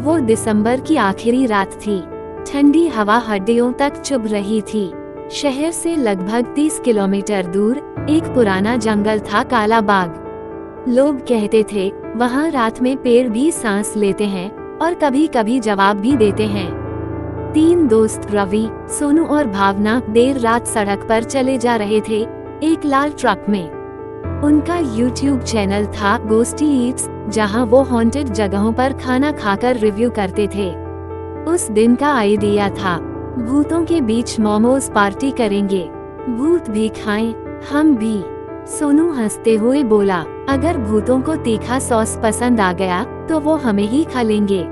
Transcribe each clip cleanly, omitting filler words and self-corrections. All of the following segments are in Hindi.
वो दिसंबर की आखिरी रात थी। ठंडी हवा हड्डियों तक चुभ रही थी। शहर से लगभग 30 किलोमीटर दूर एक पुराना जंगल था, काला बाग। लोग कहते थे वहाँ रात में पेड़ भी सांस लेते हैं और कभी कभी जवाब भी देते हैं। 3 दोस्त रवि, सोनू और भावना देर रात सड़क पर चले जा रहे थे, एक लाल ट्रक में। उनका YouTube चैनल था गोस्टी ईट्स, जहां वो हॉन्टेड जगहों पर खाना खाकर रिव्यू करते थे। उस दिन का आइडिया था, भूतों के बीच मोमोज पार्टी करेंगे। भूत भी खाएं, हम भी। सोनू हंसते हुए बोला, अगर भूतों को तीखा सॉस पसंद आ गया तो वो हमें ही खा लेंगे।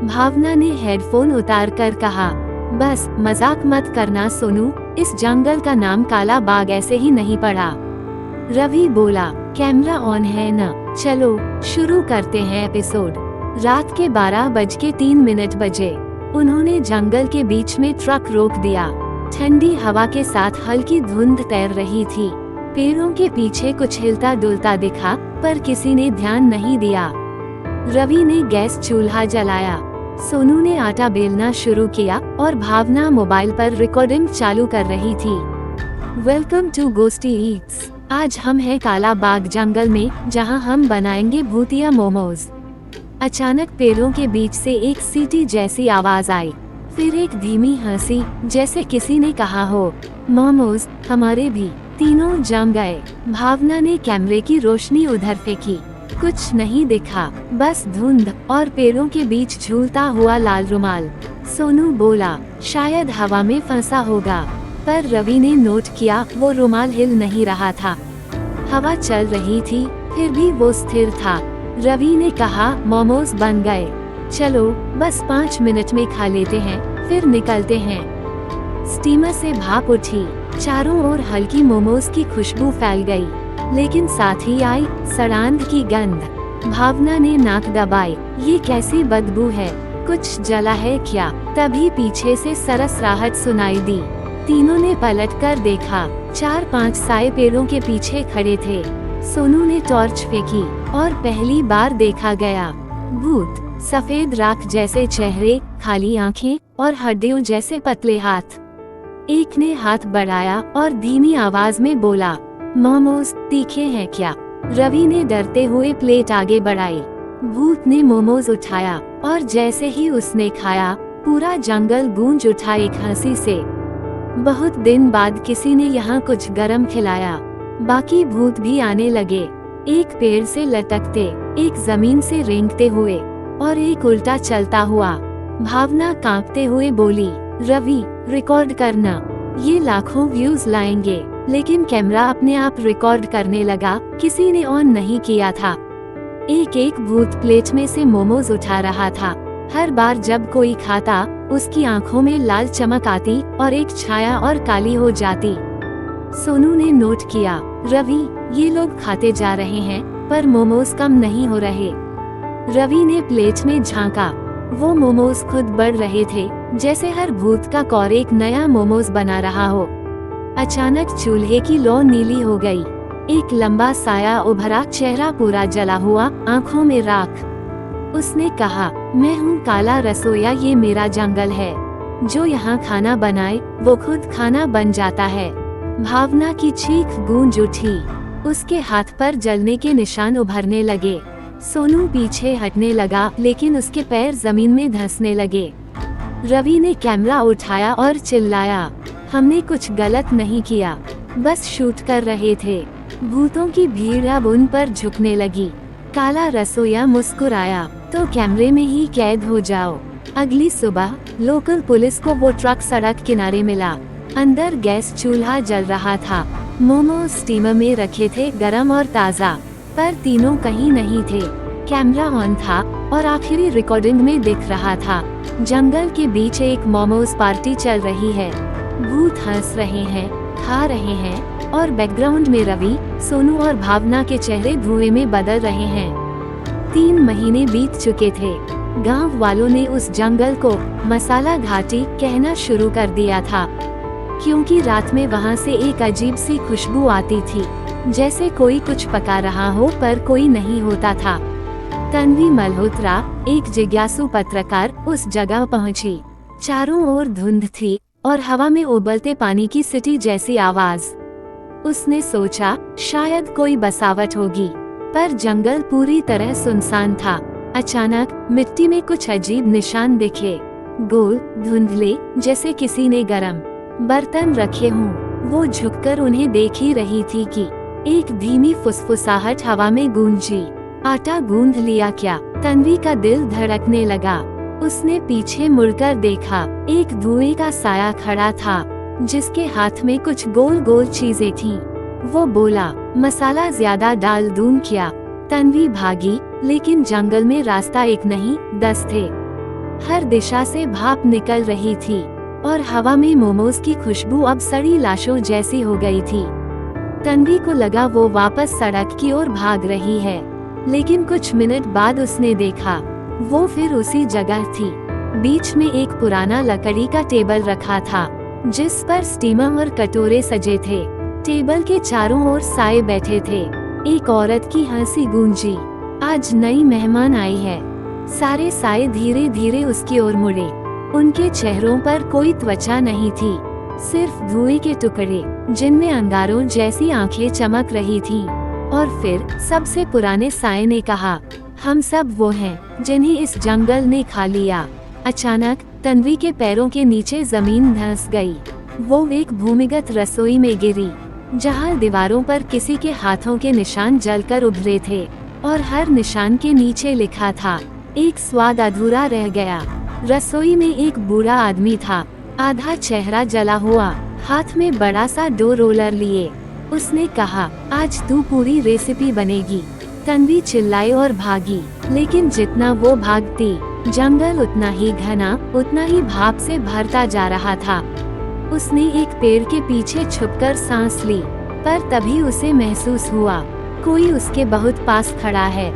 भावना ने हेडफोन उतार कर कहा, बस मजाक मत करना सोनू, इस जंगल का नाम काला बाग ऐसे ही नहीं पड़ा। रवि बोला, कैमरा ऑन है न, चलो शुरू करते हैं एपिसोड। रात के 12:03 बजे। उन्होंने जंगल के बीच में ट्रक रोक दिया। ठंडी हवा के साथ हल्की धुंध तैर रही थी। पेड़ों के पीछे कुछ हिलता डुलता दिखा, पर किसी ने ध्यान नहीं दिया। रवि ने गैस चूल्हा जलाया। सोनू ने आटा बेलना शुरू किया और भावना मोबाइल पर रिकॉर्डिंग चालू कर रही थी। Welcome to Ghosty Eats. आज हम हैं काला बाग जंगल में, जहां हम बनाएंगे भूतिया मोमोज। अचानक पेड़ों के बीच से एक सीटी जैसी आवाज आई, फिर एक धीमी हंसी, जैसे किसी ने कहा हो, मोमोज हमारे भी। तीनों जम गए। भावना ने कैमरे की रोशनी उधर फेंकी। कुछ नहीं दिखा, बस धुंध और पेड़ों के बीच झूलता हुआ लाल रुमाल। सोनू बोला, शायद हवा में फंसा होगा, पर रवि ने नोट किया वो रुमाल हिल नहीं रहा था। हवा चल रही थी, फिर भी वो स्थिर था। रवि ने कहा, मोमोज बन गए, चलो बस 5 मिनट में खा लेते हैं, फिर निकलते हैं। स्टीमर से भाप उठी, चारों ओर हल्की मोमोज की खुशबू फैल गई, लेकिन साथ ही आई सड़ांध की गंध। भावना ने नाक दबाई, ये कैसी बदबू है, कुछ जला है क्या? तभी पीछे से सरसराहट सुनाई दी। तीनों ने पलटकर देखा, 4-5 साए पेड़ों के पीछे खड़े थे। सोनू ने टॉर्च फेंकी और पहली बार देखा गया भूत। सफेद राख जैसे चेहरे, खाली आंखें और हड्डियों जैसे पतले हाथ। एक ने हाथ बढ़ाया और धीमी आवाज में बोला, मोमोज तीखे हैं क्या? रवि ने डरते हुए प्लेट आगे बढ़ाई। भूत ने मोमोज उठाया और जैसे ही उसने खाया, पूरा जंगल गूंज उठा एक हंसी से। बहुत दिन बाद किसी ने यहाँ कुछ गरम खिलाया। बाकी भूत भी आने लगे, एक पेड़ से लटकते, एक जमीन से रेंगते हुए और एक उल्टा चलता हुआ। भावना कांपते हुए बोली, रवि रिकॉर्ड करना, ये लाखों व्यूज लाएंगे। लेकिन कैमरा अपने आप रिकॉर्ड करने लगा, किसी ने ऑन नहीं किया था। एक एक भूत प्लेट में से मोमोज उठा रहा था। हर बार जब कोई खाता, उसकी आंखों में लाल चमक आती और एक छाया और काली हो जाती। सोनू ने नोट किया, रवि ये लोग खाते जा रहे हैं, पर मोमोज कम नहीं हो रहे। रवि ने प्लेट में झांका, वो मोमोज खुद बढ़ रहे थे, जैसे हर भूत का कौर एक नया मोमोज बना रहा हो। अचानक चूल्हे की लौ नीली हो गई। एक लंबा साया उभरा, चेहरा पूरा जला हुआ, आंखों में राख। उसने कहा, मैं हूँ काला रसोया, ये मेरा जंगल है। जो यहाँ खाना बनाए वो खुद खाना बन जाता है। भावना की चीख गूंज उठी, उसके हाथ पर जलने के निशान उभरने लगे। सोनू पीछे हटने लगा, लेकिन उसके पैर जमीन में धंसने लगे। रवि ने कैमरा उठाया और चिल्लाया, हमने कुछ गलत नहीं किया, बस शूट कर रहे थे। भूतों की भीड़ अब उन पर झुकने लगी। काला रसोया मुस्कुराया, तो कैमरे में ही कैद हो जाओ। अगली सुबह लोकल पुलिस को वो ट्रक सड़क किनारे मिला। अंदर गैस चूल्हा जल रहा था। मोमो स्टीमर में रखे थे, गरम और ताज़ा, पर तीनों कहीं नहीं थे। कैमरा ऑन था और आखिरी रिकॉर्डिंग में दिख रहा था, जंगल के बीच एक मोमोज पार्टी चल रही है। भूत हंस रहे हैं, खा रहे हैं और बैकग्राउंड में रवि, सोनू और भावना के चेहरे धुएं में बदल रहे हैं। 3 महीने बीत चुके थे। गांव वालों ने उस जंगल को मसाला घाटी कहना शुरू कर दिया था, क्योंकि रात में वहां से एक अजीब सी खुशबू आती थी, जैसे कोई कुछ पका रहा हो पर कोई नहीं होता था। तन्वी मल्होत्रा, एक जिज्ञासु पत्रकार, उस जगह पहुंची। चारों ओर धुंध थी और हवा में उबलते पानी की सीटी जैसी आवाज। उसने सोचा शायद कोई बसावट होगी, पर जंगल पूरी तरह सुनसान था। अचानक मिट्टी में कुछ अजीब निशान दिखे, गोल, धुंधले, जैसे किसी ने गरम बर्तन रखे हों। वो झुककर उन्हें देख ही रही थी कि एक धीमी फुसफुसाहट हवा में गूंजी। आटा गूंध लिया क्या? तन्वी का दिल धड़कने लगा। उसने पीछे मुड़कर देखा, एक धुएं का साया खड़ा था जिसके हाथ में कुछ गोल गोल चीजें थीं। वो बोला, मसाला ज्यादा डाल दूं क्या? तन्वी भागी, लेकिन जंगल में रास्ता एक नहीं 10 थे। हर दिशा से भाप निकल रही थी और हवा में मोमोज की खुशबू अब सड़ी लाशों जैसी हो गई थी। तन्वी को लगा वो वापस सड़क की ओर भाग रही है, लेकिन कुछ मिनट बाद उसने देखा वो फिर उसी जगह थी। बीच में एक पुराना लकड़ी का टेबल रखा था जिस पर स्टीमर और कटोरे सजे थे। टेबल के चारों ओर साए बैठे थे। एक औरत की हंसी गूंजी, आज नई मेहमान आई है। सारे साए धीरे धीरे उसकी ओर मुड़े। उनके चेहरों पर कोई त्वचा नहीं थी, सिर्फ धुएं के टुकड़े जिनमें अंगारों जैसी आंखें चमक रही थीं। और फिर सबसे पुराने साए ने कहा, हम सब वो हैं जिन्हें इस जंगल ने खा लिया। अचानक तन्वी के पैरों के नीचे जमीन धंस गई। वो एक भूमिगत रसोई में गिरी जहाँ दीवारों पर किसी के हाथों के निशान जलकर उभरे थे और हर निशान के नीचे लिखा था, एक स्वाद अधूरा रह गया। रसोई में एक बूढ़ा आदमी था, आधा चेहरा जला हुआ, हाथ में बड़ा सा डो रोलर लिए। उसने कहा, आज तू पूरी रेसिपी बनेगी। तन्वी चिल्लाई और भागी, लेकिन जितना वो भागती जंगल उतना ही घना, उतना ही भाप से भरता जा रहा था। उसने एक पेड़ के पीछे छुपकर सांस ली, पर तभी उसे महसूस हुआ कोई उसके बहुत पास खड़ा है।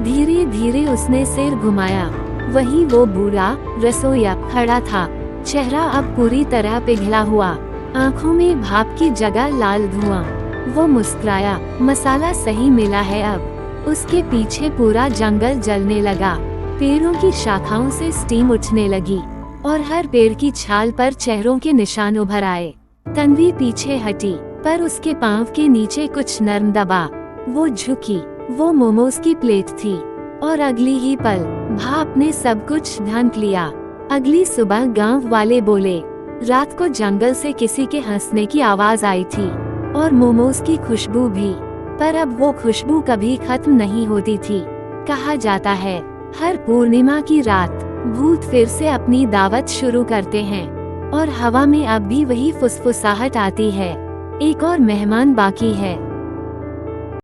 धीरे धीरे उसने सिर घुमाया, वही वो बूढ़ा रसोइया खड़ा था। चेहरा अब पूरी तरह पिघला हुआ, आँखों में भाप की जगह लाल धुआं। वो मुस्कुराया, मसाला सही मिला है अब। उसके पीछे पूरा जंगल जलने लगा, पेड़ों की शाखाओं से स्टीम उठने लगी और हर पेड़ की छाल पर चेहरों के निशान उभर आए। तन्वी पीछे हटी, पर उसके पांव के नीचे कुछ नर्म दबा। वो झुकी, वो मोमोज की प्लेट थी और अगली ही पल भाप ने सब कुछ ढक लिया। अगली सुबह गांव वाले बोले, रात को जंगल से किसी के हंसने की आवाज आई थी और मोमोज की खुशबू भी, पर अब वो खुशबू कभी खत्म नहीं होती थी। कहा जाता है हर पूर्णिमा की रात भूत फिर से अपनी दावत शुरू करते हैं और हवा में अब भी वही फुसफुसाहट आती है, एक और मेहमान बाकी है।